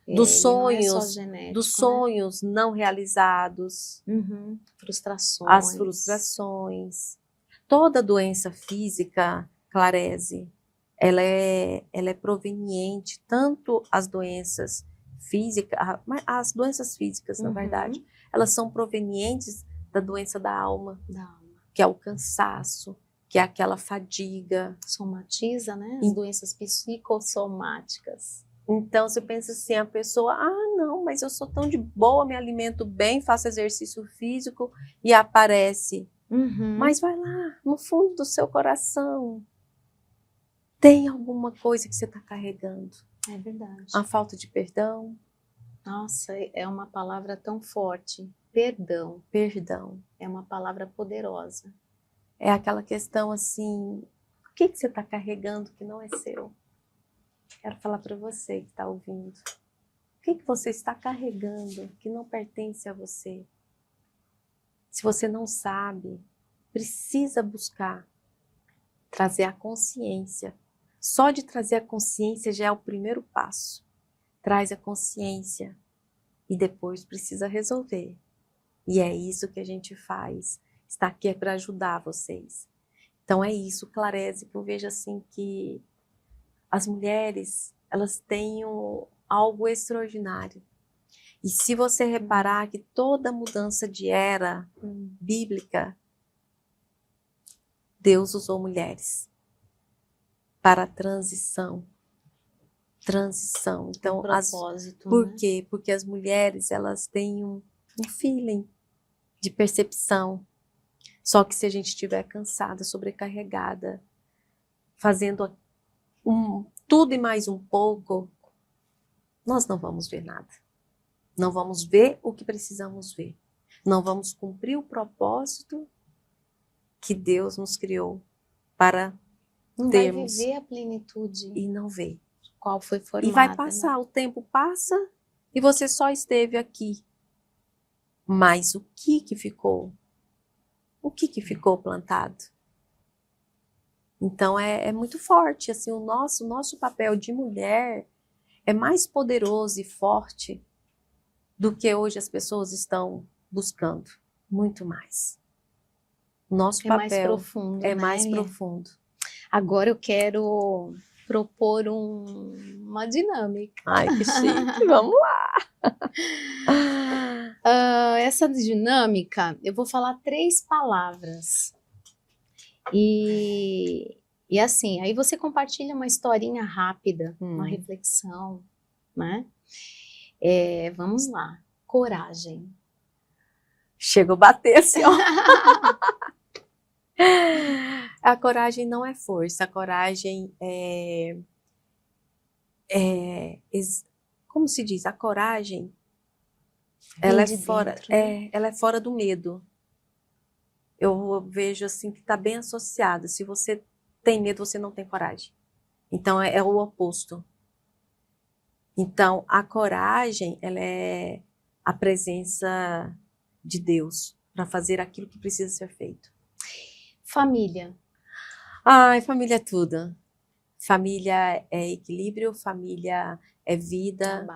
dos sonhos, não realizados, frustrações. As frustrações. Toda doença física, Clarese, ela é proveniente, tanto as doenças físicas, as doenças físicas, na verdade, elas são provenientes da doença da alma, que é o cansaço, que é aquela fadiga. Somatiza, né? As doenças psicossomáticas. Então, você pensa assim, a pessoa, não, mas eu sou tão de boa, me alimento bem, faço exercício físico e aparece. Mas vai lá, no fundo do seu coração, tem alguma coisa que você está carregando. É verdade. A falta de perdão. Nossa, é uma palavra tão forte. Perdão. Perdão. É uma palavra poderosa. É aquela questão assim, o que você está carregando que não é seu? Quero falar para você que está ouvindo. O que você está carregando que não pertence a você? Se você não sabe, precisa buscar trazer a consciência. Só de trazer a consciência já é o primeiro passo. Traz a consciência e depois precisa resolver. E é isso que a gente faz. Está aqui para ajudar vocês. Então é isso, Clarese, que eu vejo assim que as mulheres, elas têm algo extraordinário. E se você reparar que toda mudança de era bíblica, Deus usou mulheres para a transição. Então, propósito, por quê? Porque as mulheres, elas têm um feeling de percepção. Só que se a gente estiver cansada, sobrecarregada, fazendo tudo e mais um pouco, nós não vamos ver nada. Não vamos ver o que precisamos ver. Não vamos cumprir o propósito que Deus nos criou para termos. Vai viver a plenitude. E não vê. Qual foi formada. E vai passar, o tempo passa e você só esteve aqui. Mas o que ficou? O que ficou plantado? Então é muito forte, assim, o nosso papel de mulher é mais poderoso e forte do que hoje as pessoas estão buscando, muito mais. O nosso papel mais profundo, é né? mais profundo. Agora eu quero propor uma dinâmica. Ai, que chique, vamos lá! Essa dinâmica, eu vou falar 3 palavras. E assim, aí você compartilha uma historinha rápida, uma reflexão, né? Vamos lá. Coragem. Chegou a bater assim, ó. A coragem não é força, a coragem como se diz? A coragem, ela é fora do medo. Eu vejo assim que está bem associada. Se você tem medo, você não tem coragem. Então é o oposto. Então a coragem, ela é a presença de Deus para fazer aquilo que precisa ser feito. Família. Ai, família é tudo. Família é equilíbrio, família é vida,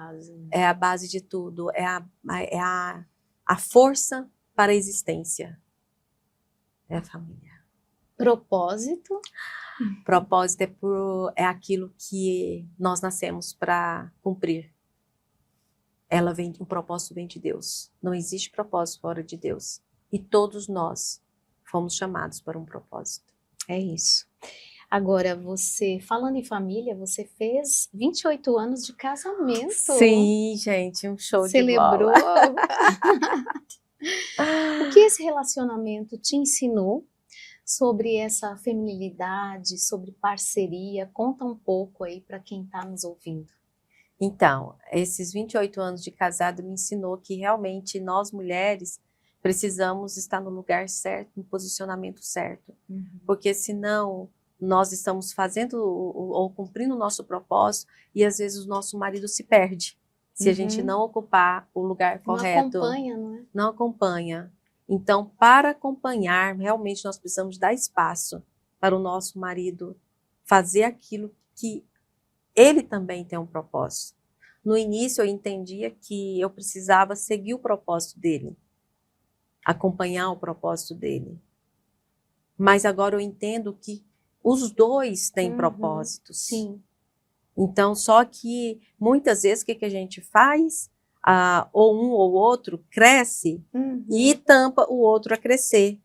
é a base de tudo, é a força para a existência. É a família. Propósito? Propósito é aquilo que nós nascemos para cumprir. O propósito vem de Deus. Não existe propósito fora de Deus. E todos nós fomos chamados para um propósito. É isso. Agora, falando em família, você fez 28 anos de casamento. Sim, gente, um show Celebrou. de bola. O que esse relacionamento te ensinou sobre essa feminilidade, sobre parceria? Conta um pouco aí para quem está nos ouvindo. Então, esses 28 anos de casado me ensinou que realmente nós mulheres precisamos estar no lugar certo, no posicionamento certo. Porque senão nós estamos fazendo ou cumprindo o nosso propósito e às vezes o nosso marido se perde. Se a gente não ocupar o lugar correto. Não acompanha, não é? Não acompanha. Então, para acompanhar, realmente nós precisamos dar espaço para o nosso marido fazer aquilo que ele também tem um propósito. No início eu entendia que eu precisava seguir o propósito dele, acompanhar o propósito dele. Mas agora eu entendo que os dois têm propósitos. Sim. Então, só que muitas vezes o que a gente faz? Ou um ou outro cresce e tampa o outro a crescer.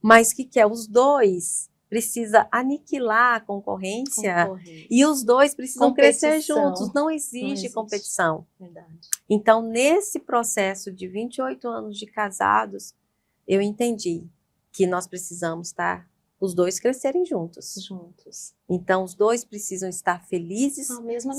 Mas o que é? Os dois precisam aniquilar a concorrência e os dois precisam crescer juntos. Não existe competição. Verdade. Então, nesse processo de 28 anos de casados, eu entendi que nós precisamos estar os dois crescerem juntos. Então, os dois precisam estar felizes,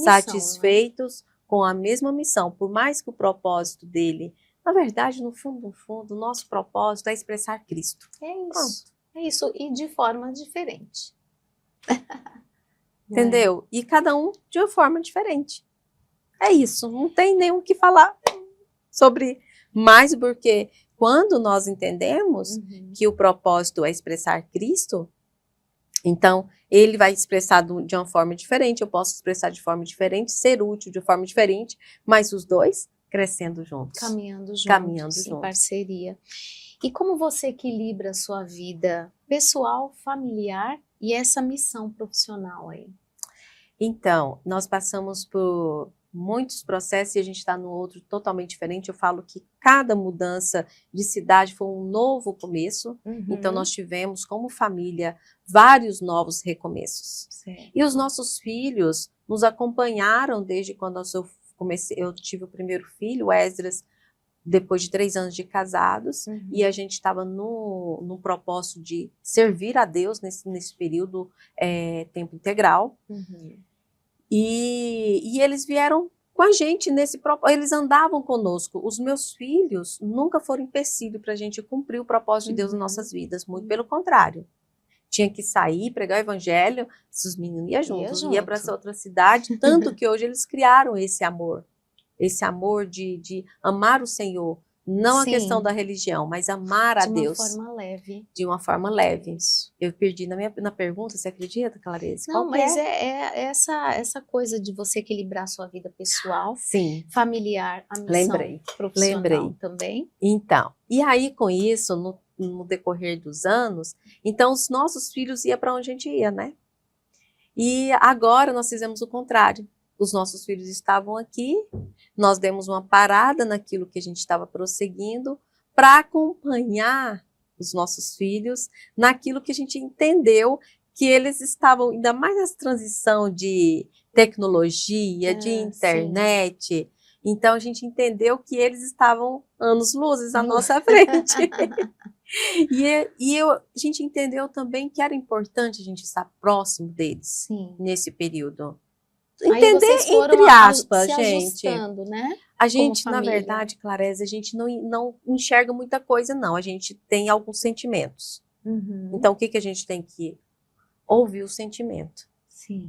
satisfeitos, com a mesma missão. Por mais que o propósito dele, na verdade, no fundo, o nosso propósito é expressar Cristo. É isso. Pronto. É isso, e de forma diferente. Entendeu? E cada um de uma forma diferente. É isso, não tem nem o que falar sobre mais, porque quando nós entendemos que o propósito é expressar Cristo, então ele vai expressar de uma forma diferente, eu posso expressar de forma diferente, ser útil de forma diferente, mas os dois crescendo juntos. Caminhando juntos. Em parceria. E como você equilibra a sua vida pessoal, familiar e essa missão profissional aí? Então, nós passamos por muitos processos e a gente está no outro totalmente diferente. Eu falo que cada mudança de cidade foi um novo começo. Então, nós tivemos, como família, vários novos recomeços. E os nossos filhos nos acompanharam desde quando eu tive o primeiro filho, o Esdras, depois de 3 anos de casados, e a gente estava no propósito de servir a Deus nesse período tempo integral. E eles vieram com a gente nesse propósito, eles andavam conosco. Os meus filhos nunca foram empecilho para a gente cumprir o propósito de Deus em nossas vidas, muito pelo contrário. Tinha que sair, pregar o evangelho, os meninos iam juntos, ia para essa outra cidade, tanto que hoje eles criaram esse amor de amar o Senhor, não a questão da religião, mas amar a Deus. De uma forma leve. De uma forma leve. Eu perdi na pergunta, você acredita, Clarice? Não, mas é essa coisa de você equilibrar a sua vida pessoal, familiar, a missão profissional também. Então, e aí com isso, no decorrer dos anos, então os nossos filhos iam para onde a gente ia, né? E agora nós fizemos o contrário. Os nossos filhos estavam aqui, nós demos uma parada naquilo que a gente estava prosseguindo para acompanhar os nossos filhos naquilo que a gente entendeu que eles estavam, ainda mais nessa transição de tecnologia, de internet. Então a gente entendeu que eles estavam anos-luzes à nossa frente. A gente entendeu também que era importante a gente estar próximo deles nesse período. Entender, entre aspas, gente. Né? A gente, na verdade, Clarese, a gente não enxerga muita coisa, não. A gente tem alguns sentimentos. Então, o que a gente tem que ouvir? O sentimento.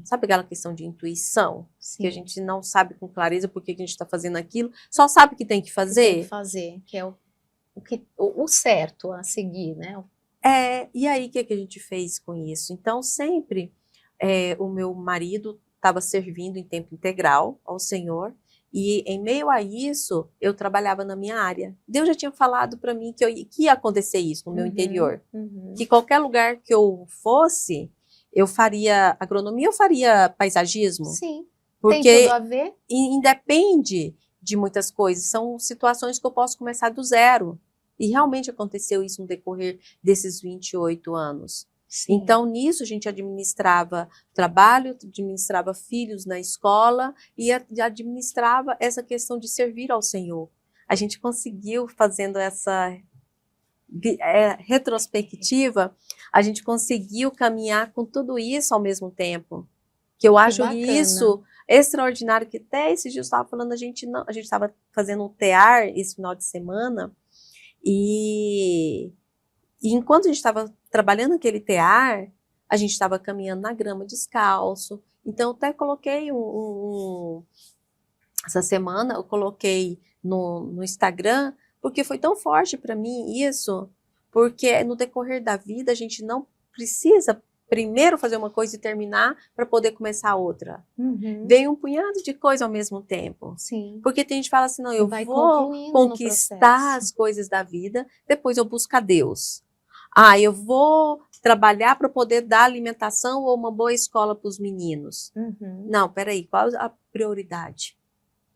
Sabe aquela questão de intuição? Que a gente não sabe com clareza por que a gente está fazendo aquilo, só sabe que tem que fazer? Tem que fazer, que é o certo a seguir, né? E aí, o que a gente fez com isso? Então, sempre o meu marido estava servindo em tempo integral ao Senhor, e em meio a isso, eu trabalhava na minha área. Deus já tinha falado para mim que ia acontecer isso no meu interior. Que qualquer lugar que eu fosse, eu faria agronomia, eu faria paisagismo. Sim, porque tem tudo a ver. Independe de muitas coisas, são situações que eu posso começar do zero. E realmente aconteceu isso no decorrer desses 28 anos. Então, nisso, a gente administrava trabalho, administrava filhos na escola e administrava essa questão de servir ao Senhor. A gente conseguiu, fazendo essa retrospectiva, a gente conseguiu caminhar com tudo isso ao mesmo tempo. Que eu acho isso extraordinário, que até esses dias eu estava falando, a gente estava fazendo um tear esse final de semana, e enquanto a gente estava trabalhando aquele tear, a gente estava caminhando na grama descalço. Então, eu até coloquei essa semana, eu coloquei no Instagram, porque foi tão forte para mim isso, porque no decorrer da vida a gente não precisa primeiro fazer uma coisa e terminar para poder começar outra. Vem um punhado de coisa ao mesmo tempo. Porque tem gente que fala assim, não, eu vou conquistar as coisas da vida, depois eu busco a Deus. Eu vou trabalhar para poder dar alimentação ou uma boa escola para os meninos. Não, peraí, qual a prioridade?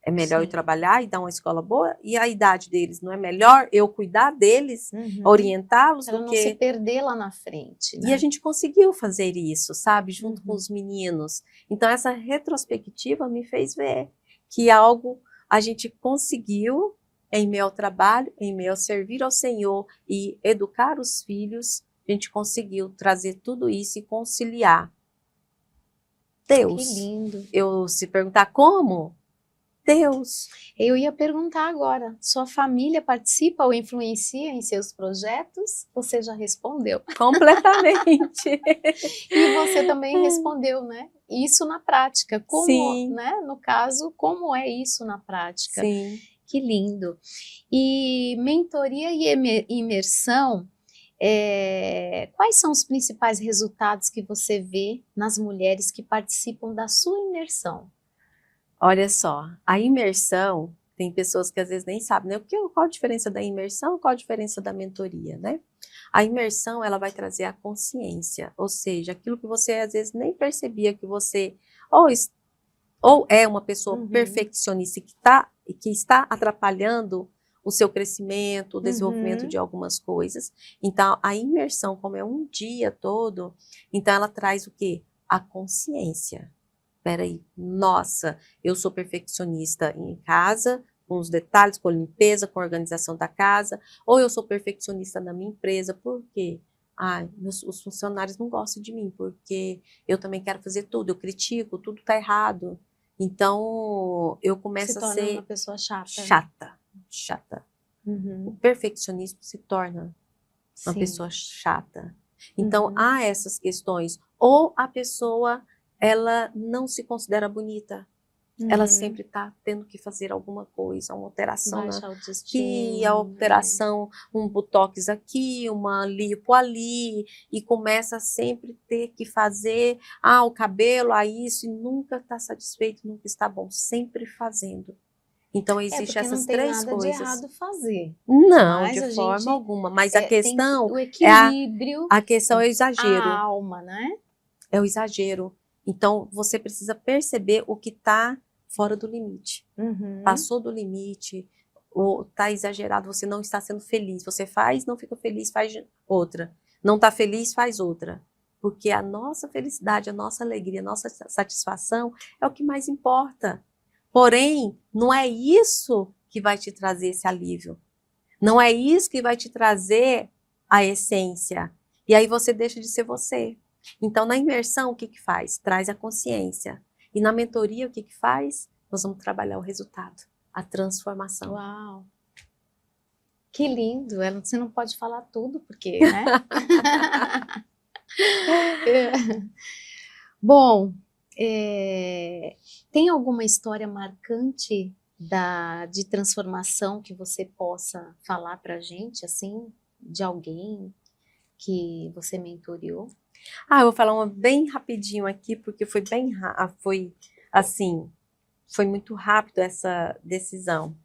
É melhor eu trabalhar e dar uma escola boa? E a idade deles, não é melhor eu cuidar deles, orientá-los? Para não se perder lá na frente. Né? E a gente conseguiu fazer isso, sabe? Junto com os meninos. Então, essa retrospectiva me fez ver que algo a gente conseguiu, em meio ao trabalho, em meio ao servir ao Senhor e educar os filhos, a gente conseguiu trazer tudo isso e conciliar. Deus. Que lindo. Eu se perguntar como? Deus. Eu ia perguntar agora, sua família participa ou influencia em seus projetos? Você já respondeu. Completamente. E você também respondeu, né? Isso na prática. Como, né? No caso, como é isso na prática? Sim. Que lindo. E mentoria e imersão, quais são os principais resultados que você vê nas mulheres que participam da sua imersão? Olha só, a imersão, tem pessoas que às vezes nem sabem, né? Qual a diferença da imersão, qual a diferença da mentoria, né? A imersão, ela vai trazer a consciência, ou seja, aquilo que você às vezes nem percebia que você, ou é uma pessoa perfeccionista que está atrapalhando o seu crescimento, o desenvolvimento de algumas coisas. Então, a imersão, como é um dia todo, então ela traz o quê? A consciência. Peraí, nossa, eu sou perfeccionista em casa, com os detalhes, com a limpeza, com a organização da casa, ou eu sou perfeccionista na minha empresa, por quê? Os funcionários não gostam de mim, porque eu também quero fazer tudo, eu critico, tudo está errado. Então, eu começo a ser uma pessoa chata. Uhum. O perfeccionismo se torna uma Sim. pessoa chata. Então, há essas questões. Ou a pessoa, ela não se considera bonita. Ela sempre está tendo que fazer alguma coisa, uma alteração Baixa aqui, autoestima, a alteração, um botox aqui, uma lipo ali, e começa a sempre ter que fazer, o cabelo, isso, e nunca está satisfeito, nunca está bom, sempre fazendo. Então, existem essas três coisas. Não tem nada de errado fazer. Não, Mas de forma alguma. Mas a a questão o equilíbrio, a questão é o exagero. a alma, né? É o exagero. Então, você precisa perceber o que está fora do limite. Passou do limite, ou está exagerado, você não está sendo feliz. Você faz, não fica feliz, faz outra. Não está feliz, faz outra. Porque a nossa felicidade, a nossa alegria, a nossa satisfação é o que mais importa. Porém, não é isso que vai te trazer esse alívio. Não é isso que vai te trazer a essência. E aí você deixa de ser você. Então, na imersão, o que que faz? Traz a consciência. E na mentoria, o que que faz? Nós vamos trabalhar o resultado, a transformação. Uau! Que lindo! Você não pode falar tudo, porque, né? Bom, tem alguma história marcante de transformação que você possa falar para a gente, assim, de alguém que você mentoriou? Eu vou falar uma bem rapidinho aqui, porque foi foi muito rápido essa decisão.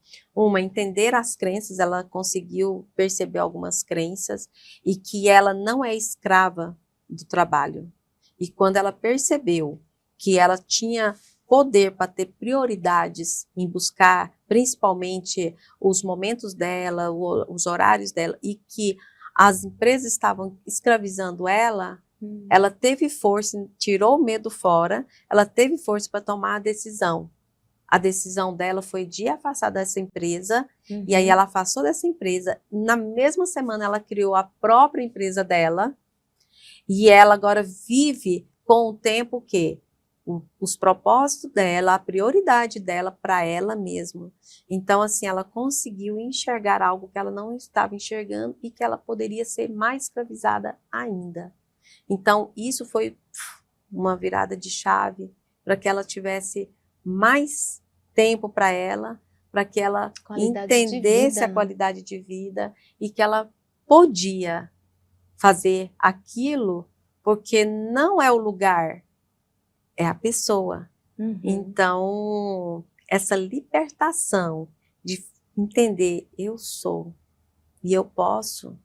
Entender as crenças, ela conseguiu perceber algumas crenças e que ela não é escrava do trabalho. E quando ela percebeu que ela tinha poder para ter prioridades em buscar, principalmente, os momentos dela, os horários dela, e que as empresas estavam escravizando ela, ela teve força, tirou o medo fora, ela teve força para tomar a decisão. A decisão dela foi de afastar dessa empresa, e aí ela afastou dessa empresa. Na mesma semana, ela criou a própria empresa dela, e ela agora vive com o tempo que os propósitos dela, a prioridade dela para ela mesma. Então, assim, ela conseguiu enxergar algo que ela não estava enxergando e que ela poderia ser mais escravizada ainda. Então, isso foi uma virada de chave para que ela tivesse mais tempo para ela, para que ela entendesse a qualidade de vida e que ela podia fazer aquilo, porque não é o lugar, é a pessoa. Então, essa libertação de entender, eu sou e eu posso,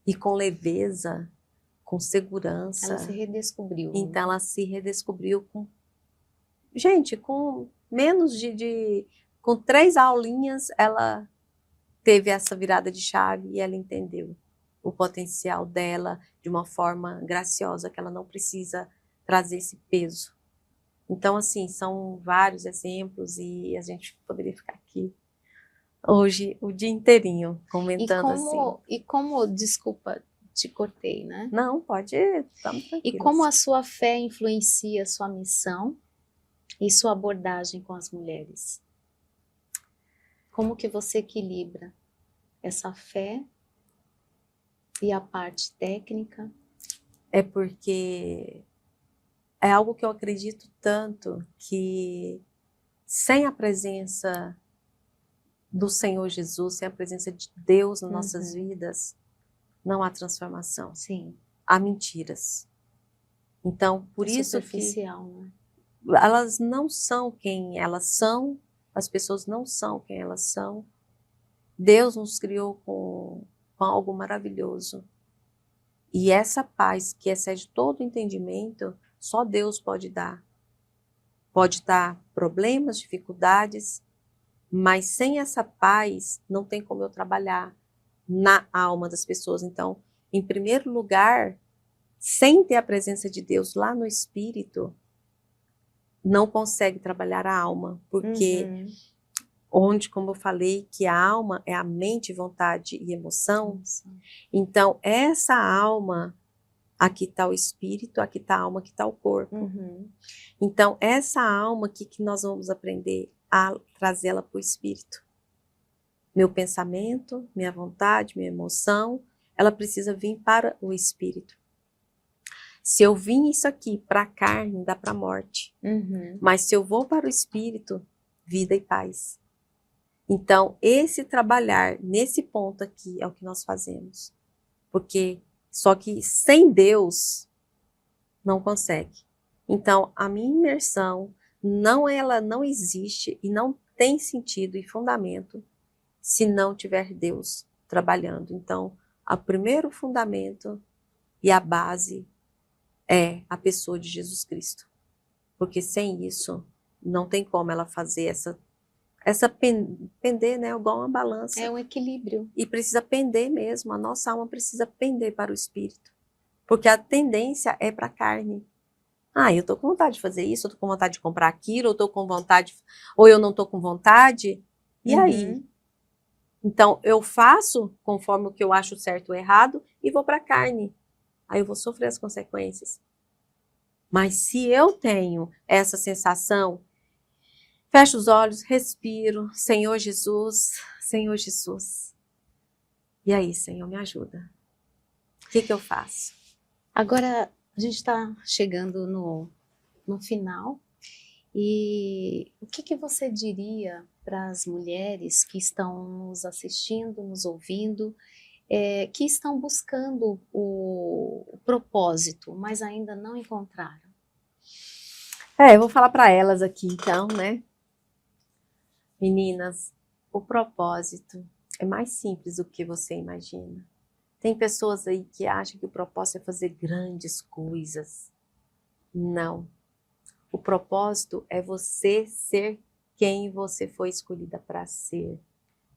e com leveza, com segurança. Ela se redescobriu. Então, ela se redescobriu com menos com 3 aulinhas, ela teve essa virada de chave e ela entendeu o potencial dela de uma forma graciosa, que ela não precisa trazer esse peso. Então, assim, são vários exemplos e a gente poderia ficar aqui hoje o dia inteirinho comentando desculpa, te cortei, né? Não, pode, estamos tranquilos. E como a sua fé influencia a sua missão e sua abordagem com as mulheres? Como que você equilibra essa fé e a parte técnica? É porque é algo que eu acredito tanto que sem a presença do Senhor Jesus, sem a presença de Deus nas nossas vidas, não há transformação. Sim. Há mentiras. Então, por isso superficial, né? Elas não são quem elas são, as pessoas não são quem elas são. Deus nos criou com algo maravilhoso. E essa paz que excede todo o entendimento, só Deus pode dar. Pode dar problemas, dificuldades, mas sem essa paz não tem como eu trabalhar na alma das pessoas. Então, em primeiro lugar, sem ter a presença de Deus lá no espírito, não consegue trabalhar a alma, porque onde, como eu falei, que a alma é a mente, vontade e emoção. Então, essa alma, aqui está o espírito, aqui está a alma, aqui está o corpo. Então, essa alma aqui que nós vamos aprender a trazê-la para o espírito. Meu pensamento, minha vontade, minha emoção, ela precisa vir para o espírito. Se eu vim isso aqui para a carne, dá para a morte. Mas se eu vou para o espírito, vida e paz. Então, esse trabalhar nesse ponto aqui é o que nós fazemos. Porque só que sem Deus não consegue. Então, a minha imersão, ela não existe e não tem sentido e fundamento se não tiver Deus trabalhando. Então, o primeiro fundamento e a base é a pessoa de Jesus Cristo. Porque sem isso, não tem como ela fazer essa pender, né, igual uma balança. É um equilíbrio. E precisa pender mesmo, a nossa alma precisa pender para o espírito. Porque a tendência é para a carne. Eu tô com vontade de fazer isso, eu tô com vontade de comprar aquilo, eu tô com vontade, ou eu não tô com vontade. E aí? Então, eu faço conforme o que eu acho certo ou errado e vou para a carne. Aí eu vou sofrer as consequências. Mas se eu tenho essa sensação, fecho os olhos, respiro, Senhor Jesus, Senhor Jesus. E aí, Senhor, me ajuda. O que eu faço? Agora, a gente está chegando no final. E o que você diria para as mulheres que estão nos assistindo, nos ouvindo, que estão buscando o propósito, mas ainda não encontraram? Eu vou falar para elas aqui então, né? Meninas, o propósito é mais simples do que você imagina. Tem pessoas aí que acham que o propósito é fazer grandes coisas. Não. O propósito é você ser quem você foi escolhida para ser.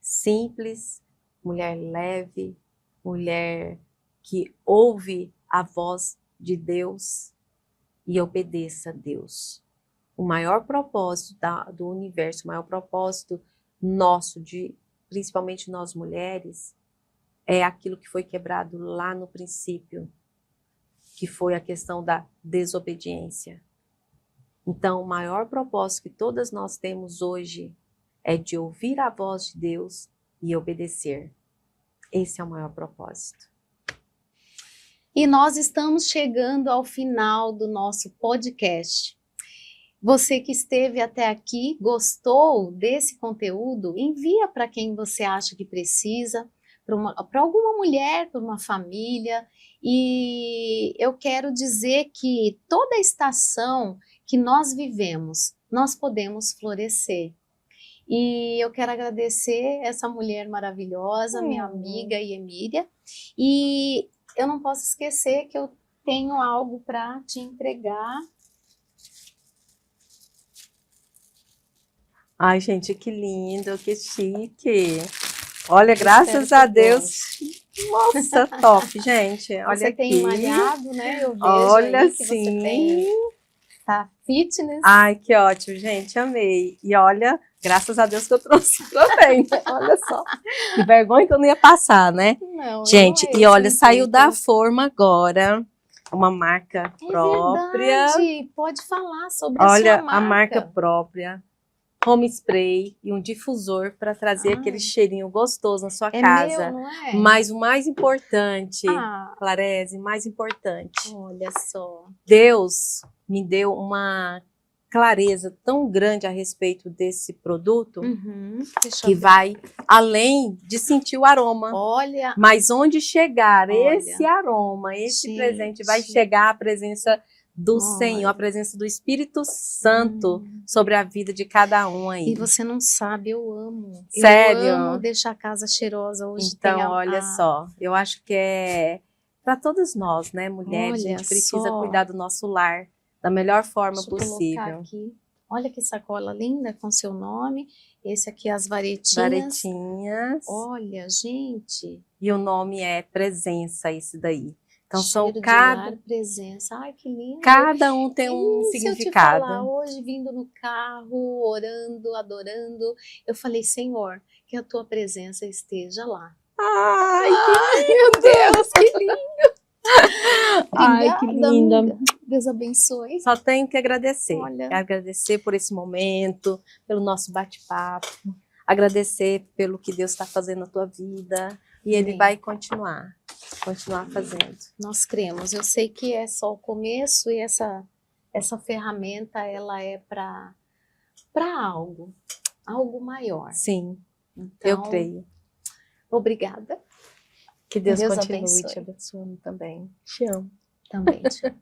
Simples, mulher leve, mulher que ouve a voz de Deus e obedeça a Deus. O maior propósito do universo, o maior propósito nosso, principalmente nós mulheres, é aquilo que foi quebrado lá no princípio, que foi a questão da desobediência. Então, o maior propósito que todas nós temos hoje é de ouvir a voz de Deus e obedecer. Esse é o maior propósito. E nós estamos chegando ao final do nosso podcast. Você que esteve até aqui, gostou desse conteúdo? Envia para quem você acha que precisa, para alguma mulher, para uma família. E eu quero dizer que toda estação que nós vivemos, nós podemos florescer. E eu quero agradecer essa mulher maravilhosa, minha amiga Emília. E eu não posso esquecer que eu tenho algo para te entregar. Ai, gente, que lindo, que chique. Olha, graças a Deus. Nossa, top, gente. Olha você aqui. Tem malhado, né? Eu vejo olha aí que sim. você tem. Tá fitness. Ai, que ótimo, gente. Amei. E olha, graças a Deus que eu trouxe também. Olha só. Que vergonha que eu não ia passar, né? Não, gente, não é e olha, saiu intuito. da forma agora. Uma marca própria. Verdade. Pode falar sobre a sua Olha, marca. a marca própria. Home spray e um difusor para trazer aquele cheirinho gostoso na sua casa. Meu, não é? Mas o mais importante, Clarese, mais importante. Olha só. Deus me deu uma clareza tão grande a respeito desse produto que vai além de sentir o aroma. Olha. Mas onde chegar esse aroma, esse presente, vai chegar a presença do Senhor, a presença do Espírito Santo sobre a vida de cada um aí. E você não sabe, eu amo. Sério? Eu amo deixar a casa cheirosa. Hoje então, tem olha só, eu acho que é para todas nós, né, mulheres, olha a gente precisa cuidar do nosso lar da melhor forma possível. Colocar aqui. Olha que sacola linda com seu nome. Esse aqui as varetinhas. Varetinhas. Olha, gente. E o nome é Presença, esse daí. Então cheiro são de cada, lar, presença. Ai, que lindo. cada um tem um E se eu te significado. falar, hoje vindo no carro, orando, adorando, eu falei, Senhor, que a tua presença esteja lá. Ai, Ai, meu Deus, que lindo. ai, que Obrigada, linda. amiga. Deus abençoe. Só tenho que agradecer. Olha. Agradecer por esse momento, pelo nosso bate-papo, agradecer pelo que Deus está fazendo na tua vida. E Ele Amém. vai continuar fazendo. Nós cremos. Eu sei que é só o começo e essa ferramenta, ela é para algo maior. Sim, Então, eu creio. Obrigada. Que Deus Deus continue abençoe. te abençoando também. Te amo. Também te amo.